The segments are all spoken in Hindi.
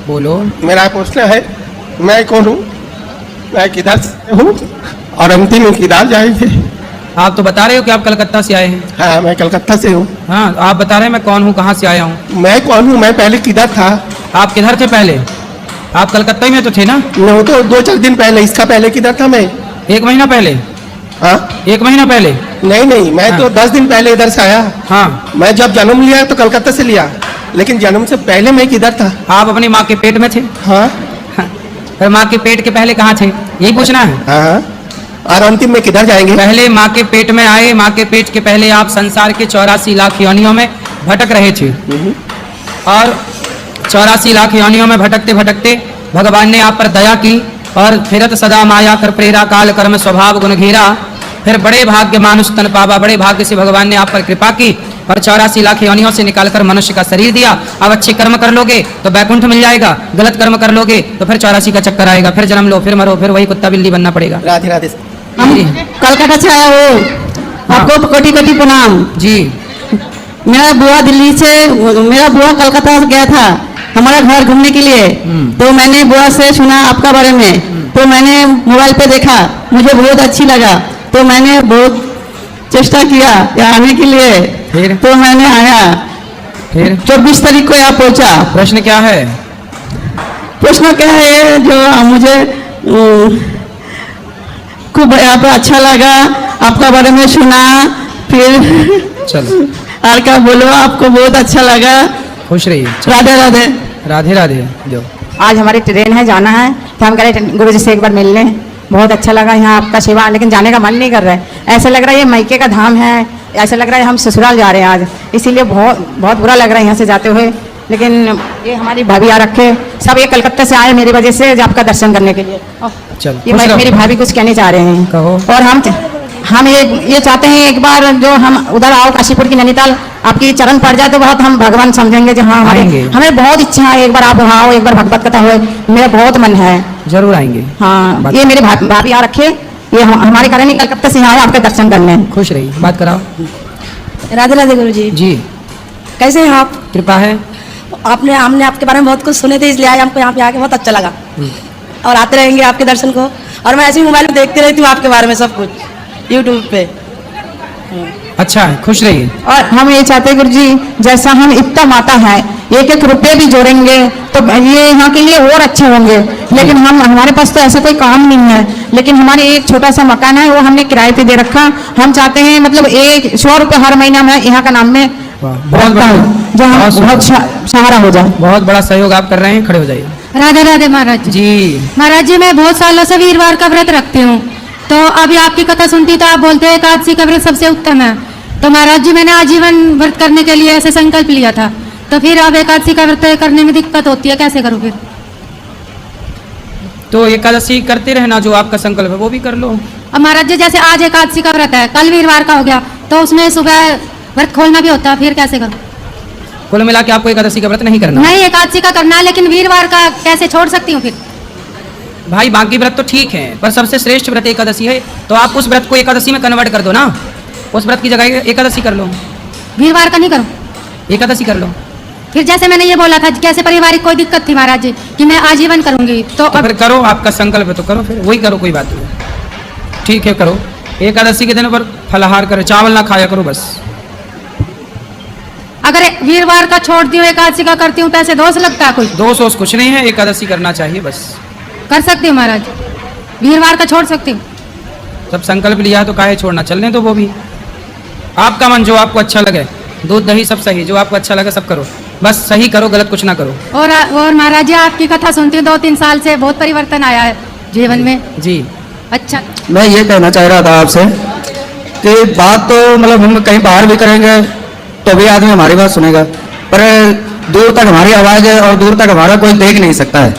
बोलो। मेरा प्रश्न है, मैं कौन हूँ, मैं किधर से हूँ और अंतिम में किधर जाएंगे? आप तो बता रहे हो कि आप कलकत्ता से आए हैं। हाँ, मैं कलकत्ता से हूँ। हाँ, आप बता रहे हैं मैं कौन हूँ, कहाँ से आया हूँ। मैं कौन हूँ, मैं पहले किधर था? आप किधर थे पहले? आप कलकत्ता में तो थे ना? मैं तो 2-4 दिन पहले, इसका पहले किधर था मैं? 1 महीना पहले? हाँ, 1 महीना पहले? नहीं, मैं हाँ। तो 10 दिन पहले इधर से आया। हाँ। मैं जब जन्म लिया तो कलकत्ता से लिया, लेकिन जन्म से पहले मैं किधर था? आप अपनी माँ के पेट में थे? हाँ। फिर माँ के पेट के पहले कहाँ थे, यही पूछना है? हाँ, और अंतिम में किधर जाएंगे? पहले माँ के पेट में आए, माँ के पेट के पहले आप संसार के 84 लाख योनियों में भटक रहे थे, और 84 लाख योनियों में भटकते भटकते भगवान ने आप पर दया की, और फिरत सदा माया कर प्रेरा काल कर्म स्वभाव गुण घेरा। फिर बड़े भाग्य मानुष तन पावा, बड़े भाग्य से भगवान ने आप पर कृपा की और 84 लाख योनियों से निकालकर मनुष्य का शरीर दिया। अब अच्छे कर्म कर लोगे तो बैकुंठ मिल जाएगा, गलत कर्म कर लोगे तो फिर 84 का चक्कर आएगा, फिर जन्म लो, फिर मरो, फिर वही कुत्ता बिल्ली बनना पड़ेगा। राधे राधे। हम कलकत्ता से आया हो, आपको कोटि कोटि प्रणाम जी। मेरा बुआ दिल्ली से, मेरा बुआ कलकत्ता गया था हमारा घर घूमने के लिए, तो मैंने बुआ से सुना आपका बारे में, तो मैंने मोबाइल पे देखा, मुझे बहुत अच्छी लगा, तो मैंने बहुत चेष्टा किया यहाँ आने के लिए, फिर? तो मैंने आया। फिर 24 तारीख को यहाँ पहुँचा। प्रश्न क्या है? प्रश्न क्या है, जो मुझे खूब यहाँ पे अच्छा लगा, आपका बारे में सुना, फिर चलो और क्या बोलो, आपको बहुत अच्छा लगा। खुश रहिए। राधे राधे। राधे राधे। दो। आज हमारी ट्रेन है, जाना है, तो हम कह रहे गुरु जी से एक बार मिल लें। बहुत अच्छा लगा यहाँ आपका सेवा, लेकिन जाने का मन नहीं कर रहा है। ऐसा लग रहा है ये मायके का धाम है, ऐसा लग रहा है हम ससुराल जा रहे हैं आज, इसीलिए बहुत बहुत बुरा लग रहा है यहाँ से जाते हुए। लेकिन ये हमारी भाभी आ रखे, सब ये कलकत्ता से आए मेरी वजह से आपका दर्शन करने के लिए। चलो ये मेरी भाभी कुछ कहने जा रहे हैं। कहो। और हम ये चाहते हैं एक बार जो हम उधर आओ काशीपुर की नैनीताल, आपकी चरण पड़ जाए तो बहुत हम भगवान समझेंगे। जो हाँ हमें बहुत इच्छा है एक बार आप वहाँ आओ, एक बार भगवत कथा हो, मेरा बहुत मन है। जरूर आएंगे। हाँ, ये मेरे भाभी आ रखे, ये हमारे कारण ही कलकत्ता से आए आपके दर्शन करने। खुश रहिए। बात कराओ। राधे राधे गुरु जी। जी। कैसे हैं आप? कृपा है। हमने आपके बारे में बहुत कुछ सुने थे, इसलिए आज हमको यहाँ पे आके बहुत अच्छा लगा, और आते रहेंगे आपके दर्शन को। और मैं ऐसे ही मोबाइल में देखती रहती हूँ आपके बारे में सब कुछ यूट्यूब पे। अच्छा है, खुश रहिए। और हम ये चाहते हैं गुरु जी, जैसा हम इतना माता है, 1-1 रुपये भी जोड़ेंगे तो ये यहाँ के लिए और अच्छे होंगे। लेकिन हमारे पास तो ऐसा कोई काम नहीं है, लेकिन हमारे एक छोटा सा मकान है, वो हमने किराए पे दे रखा। हम चाहते हैं मतलब 100 रुपये हर महीना मैं यहाँ का नाम में रखता हूँ, जहाँ बहुत सहारा हो जाए। बहुत बड़ा सहयोग आप कर रहे हैं, खड़े हो जाइए। राधे राधे महाराज जी। महाराज जी, मैं बहुत सालों से वीरवार का व्रत रखती हूँ, तो अभी आपकी कथा सुनती तो आप बोलते हैं एकादशी का व्रत सबसे उत्तम है। तो महाराज जी, मैंने आजीवन व्रत करने के लिए ऐसे संकल्प लिया था, तो फिर अब एकादशी का व्रत करने में दिक्कत होती है, कैसे करूँ फिर? तो एकादशी करते रहना, जो आपका संकल्प है वो भी कर लो। अब महाराज जी, जैसे आज एकादशी का व्रत है, कल वीरवार का हो गया, तो उसमें सुबह व्रत खोलना भी होता है, फिर कैसे करूँ? कुल मिला के आपको एकादशी का व्रत नहीं करना? नहीं, एकादशी का करना है, लेकिन वीरवार का कैसे छोड़ सकती हूँ फिर? भाई बाकी व्रत तो ठीक है, पर सबसे श्रेष्ठ व्रत एकादशी है, तो आप उस व्रत को एकादशी में कन्वर्ट कर दो ना, उस व्रत की जगह एकादशी कर लो। वीरवार का नहीं करूँ? एकादशी कर लो। फिर जैसे मैंने ये बोला था, कैसे पारिवारिक कोई दिक्कत थी महाराज जी कि मैं आजीवन करूंगी, तो अब फिर करो, आपका संकल्प है तो करो, फिर वही करो, कोई बात नहीं। ठीक है, करो। एकादशी के दिन पर फलाहार करो, चावल ना खाया करो बस। अगर वीरवार का छोड़ती हूँ, एकादशी का करती हूँ, तो ऐसे दोष लगता है? कोई दोष वोष कुछ नहीं है, एकादशी करना चाहिए बस। कर सकती हूँ महाराज, वीरवार का छोड़ सकती हूँ? जब संकल्प लिया है तो काहे छोड़ना, चलने तो वो भी आपका मन, जो आपको अच्छा लगे, दूध दही सब सही, जो आपको अच्छा लगे सब करो, बस सही करो, गलत कुछ ना करो। और महाराज जी, आपकी कथा सुनती हूँ 2-3 साल से, बहुत परिवर्तन आया है जीवन में। जी। अच्छा, मैं ये कहना चाह रहा था आपसे कि बात तो मतलब हम कहीं बाहर भी करेंगे तो भी आदमी हमारी बात सुनेगा, पर दूर तक हमारी आवाज़ है और दूर तक हमारा कोई देख नहीं सकता है,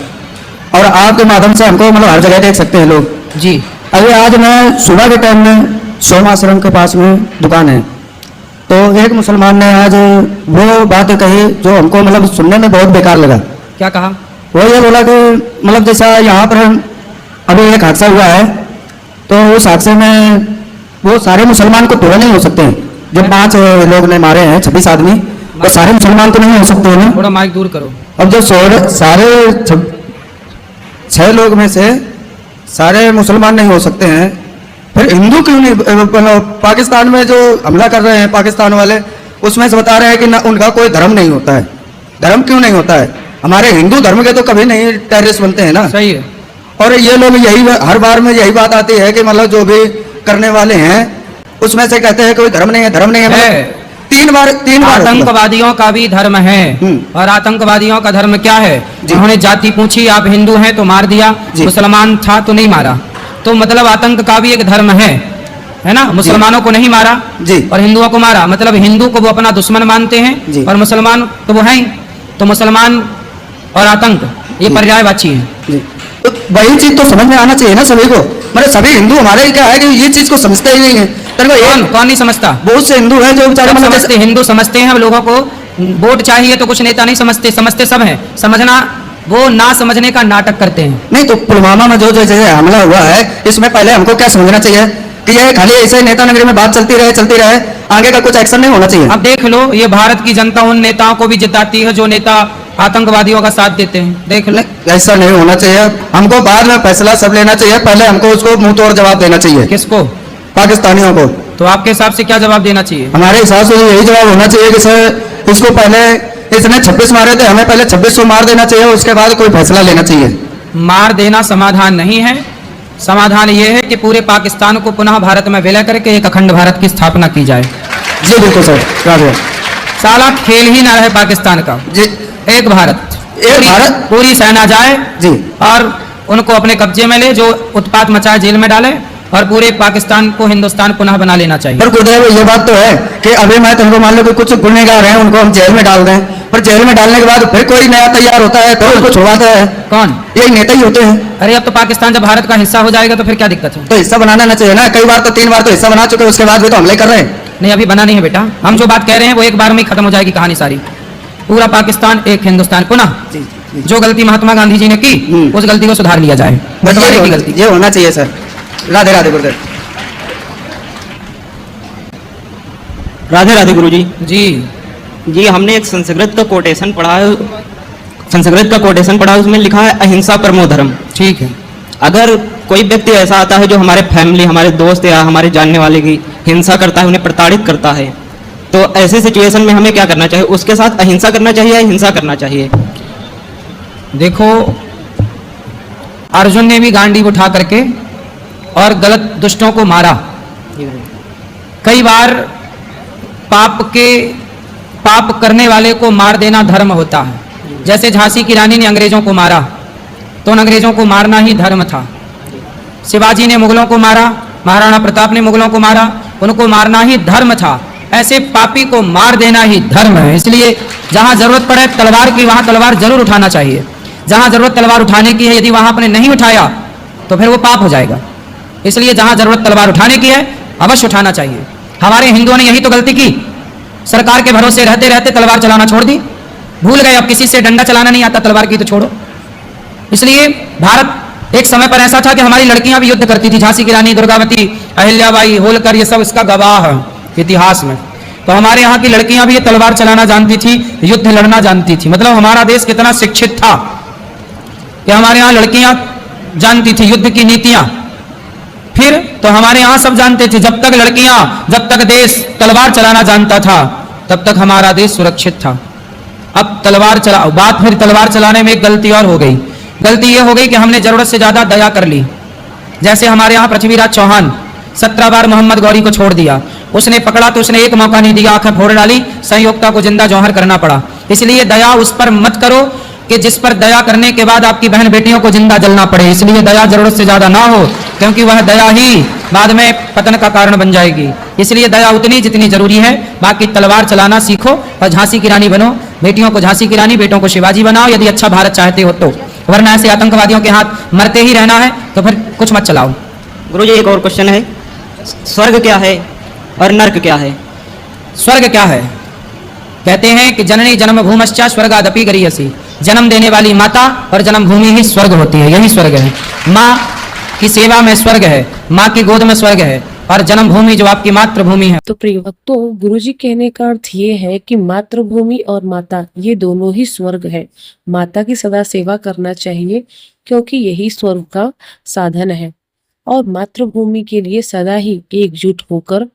और आपके माध्यम से हमको मतलब हर जगह देख सकते हैं लोग। जी। अभी आज मैं सुबह के टाइम में सोम आश्रम के पास में दुकान है, तो एक मुसलमान ने आज वो बात कही जो हमको मतलब सुनने में बहुत बेकार लगा। क्या कहा? वो ये बोला कि मतलब जैसा यहाँ पर अभी एक हादसा हुआ है, तो उस हादसे में वो सारे मुसलमान को पूरा नहीं हो सकते हैं, जो 5 लोग ने मारे हैं, 26 आदमी, वो सारे मुसलमान तो नहीं हो सकते हैं ना। थोड़ा माइक दूर करो। अब जो सारे 6 लोग में से सारे मुसलमान नहीं हो सकते हैं, फिर हिंदू क्यों नहीं? पाकिस्तान में जो हमला कर रहे हैं पाकिस्तान वाले, उसमें से बता रहे हैं कि ना उनका कोई धर्म नहीं होता है। धर्म क्यों नहीं होता है? हमारे हिंदू धर्म के तो कभी नहीं टेररिस्ट बनते हैं ना। सही है। और ये लोग यही हर बार में यही बात आती है कि मतलब जो भी करने वाले हैं उसमें से कहते हैं कोई धर्म नहीं है, धर्म नहीं है। 3 बार आतंकवादियों का भी धर्म है। और आतंकवादियों का धर्म क्या है? उन्होंने जाति पूछी, आप हिंदू हैं तो मार दिया, मुसलमान था तो नहीं मारा। तो मतलब आतंक का भी एक धर्म है ना। मुसलमानों को नहीं मारा जी, और हिंदुओं को मारा, मतलब हिंदू को वो अपना दुश्मन मानते हैं और मुसलमान तो वो है ही। तो मुसलमान और आतंक ये पर्यायवाची है। तो वही चीज तो समझ में आना चाहिए ना सभी को। मतलब सभी हिंदू हमारे क्या है कि ये चीज को समझते ही नहीं है। कौन नहीं समझता? बहुत से हिंदू हैं जो बेचारे समझते, हिंदू समझते हैं। लोगों को वोट चाहिए तो कुछ नेता नहीं समझते, समझते सब है। समझना, वो ना समझने का नाटक करते हैं। नहीं तो पुलवामा में जो जैसे हमला हुआ है, इसमें पहले हमको क्या समझना चाहिए कि ये खाली ऐसे नेता नगरी में बात चलती रहे, आगे का कुछ एक्शन नहीं होना चाहिए। अब देख लो, ये भारत की जनता उन नेताओं को भी जिताती है जो नेता आतंकवादियों का साथ देते हैं। देख लो, ऐसा नहीं होना चाहिए। हमको बाद में फैसला सब लेना चाहिए, पहले हमको उसको मुंह तोड़ जवाब देना चाहिए। किसको? पाकिस्तानियों को। तो आपके हिसाब से क्या जवाब देना चाहिए? हमारे हिसाब से यही जवाब होना चाहिए कि सर इसको पहले, इसने 26 मारे थे, हमें पहले 26 मार देना चाहिए, उसके बाद कोई फैसला लेना चाहिए। मार देना समाधान नहीं है। समाधान ये है कि पूरे पाकिस्तान को पुनः भारत में विलय करके एक अखंड भारत की स्थापना की जाए। जी बिल्कुल सर, साला खेल ही ना रहे पाकिस्तान का। जी, एक भारत, पूरी सेना जाए जी और उनको अपने कब्जे में ले, जो उत्पात मचाए जेल में डाले, और पूरे पाकिस्तान को हिंदुस्तान पुनः बना लेना चाहिए। पर गुरुदेव ये बात तो है कि अभी मैं तुमको मान लो कि कुछ गुनहगार हैं, उनको हम जेल में डाल दें, पर जेल में डालने के बाद फिर कोई नया तैयार होता है तो उनको छुड़वाता है। कौन? यही नेता ही होते हैं। अरे अब तो पाकिस्तान जब भारत का हिस्सा हो जाएगा तो फिर क्या दिक्कत है? तो हिस्सा बनाना ना चाहिए ना। कई बार तो 3 बार तो हिस्सा बना चुके, उसके बाद भी तो हमले कर रहे हैं। नहीं, अभी बना नहीं है बेटा। हम जो बात कह रहे हैं वो एक बार में ही खत्म हो जाएगी कहानी सारी। पूरा पाकिस्तान एक हिंदुस्तान पुनः। जो गलती महात्मा गांधी जी ने की उस गलती को सुधार लिया जाए। बंटवारे की गलती ये होना चाहिए सर। राधे राधे गुरुदेव। राधे राधे गुरुजी। जी हमने एक संस्कृत का कोटेशन पढ़ा है, उसमें लिखा है अहिंसा परमो धर्म। ठीक है। अगर कोई व्यक्ति ऐसा आता है जो हमारे फैमिली, हमारे दोस्त या हमारे जानने वाले की हिंसा करता है, उन्हें प्रताड़ित करता है, तो ऐसे सिचुएशन में हमें क्या करना चाहिए? उसके साथ अहिंसा करना चाहिए या हिंसा करना चाहिए? देखो, अर्जुन ने भी गांडीव उठा करके और गलत दुष्टों को मारा। कई बार पाप करने वाले को मार देना धर्म होता है। जैसे झांसी की रानी ने अंग्रेजों को मारा तो उन अंग्रेजों को मारना ही धर्म था। शिवाजी ने मुगलों को मारा, महाराणा प्रताप ने मुगलों को मारा, उनको मारना ही धर्म था। ऐसे पापी को मार देना ही धर्म है। इसलिए जहां जरूरत पड़े तलवार की, वहां तलवार जरूर उठाना चाहिए। जहां जरूरत तलवार उठाने की है, यदि वहां आपने नहीं उठाया तो फिर वो पाप हो जाएगा। इसलिए जहां जरूरत तलवार उठाने की है अवश्य उठाना चाहिए। हमारे हिंदुओं ने यही तो गलती की। सरकार के भरोसे रहते रहते तलवार चलाना छोड़ दी, भूल गए अब किसी से डंडा चलाना नहीं आता, तलवार की तो छोड़ो। इसलिए भारत एक समय पर ऐसा था कि हमारी लड़कियां भी युद्ध करती थी। झांसी की रानी, दुर्गावती, अहिल्याबाई, होलकर, ये सब इसका गवाह है इतिहास में। तो हमारे यहाँ की लड़कियां भी ये तलवार चलाना जानती थी, युद्ध लड़ना जानती थी। मतलब हमारा देश कितना शिक्षित था कि हमारे यहाँ लड़कियां जानती थी युद्ध की नीतियां। फिर तो हमारे यहाँ सब जानते थे, जब तक देश तलवार चलाना जानता था तब तक हमारा देश सुरक्षित था। अब बात फिर तलवार चलाने में एक गलती और हो गई। गलती ये हो गई कि हमने जरूरत से ज्यादा दया कर ली। जैसे हमारे यहाँ पृथ्वीराज चौहान 17 बार मोहम्मद गौरी को छोड़ दिया। उसने पकड़ा तो उसने एक मौका नहीं दिया, आंखें फोड़ डाली, संयोक्ता को जिंदा जौहर करना पड़ा। इसलिए दया उस पर मत करो कि जिस पर दया करने के बाद आपकी बहन बेटियों को जिंदा जलना पड़े। इसलिए दया जरूरत से ज्यादा ना हो, क्योंकि वह दया ही बाद में पतन का कारण बन जाएगी। इसलिए दया उतनी जितनी जरूरी है। बाकी तलवार चलाना सीखो और झांसी की रानी बनो। बेटियों को झांसी की रानी, बेटों को शिवाजी बनाओ यदि अच्छा भारत चाहते हो तो। वरना ऐसे आतंकवादियों के हाथ मरते ही रहना है तो फिर कुछ मत चलाओ। गुरुजी एक और क्वेश्चन है, स्वर्ग क्या है और नर्क क्या है? स्वर्ग क्या है? कहते हैं कि जननी जन्म भूमश्चा स्वर्गादपि गरीयसी। जन्म देने वाली माता और जन्मभूमि ही स्वर्ग होती है। यही स्वर्ग है। माँ की सेवा में स्वर्ग है, माँ की गोद में स्वर्ग है, और जन्मभूमि जो आपकी मातृभूमि है। तो प्रिय भक्तों, गुरुजी कहने का अर्थ ये है कि मातृभूमि और माता ये दोनों ही स्वर्ग है। माता की सदा सेवा करना चाहिए क्योंकि यही स्वर्ग का साधन है, और मातृभूमि के लिए सदा ही एकजुट होकर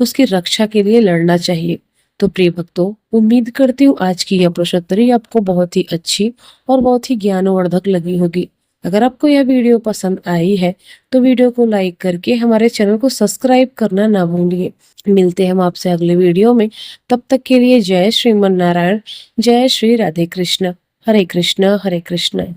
उसकी रक्षा के लिए लड़ना चाहिए। तो प्रिय भक्तों, उम्मीद करती हूँ आज की यह प्रश्नोत्तरी आपको बहुत ही अच्छी और बहुत ही ज्ञानवर्धक लगी होगी। अगर आपको यह वीडियो पसंद आई है तो वीडियो को लाइक करके हमारे चैनल को सब्सक्राइब करना ना भूलिए। मिलते हैं हम आपसे अगले वीडियो में। तब तक के लिए जय श्रीमन नारायण, जय श्री राधे कृष्ण, हरे कृष्ण हरे कृष्ण।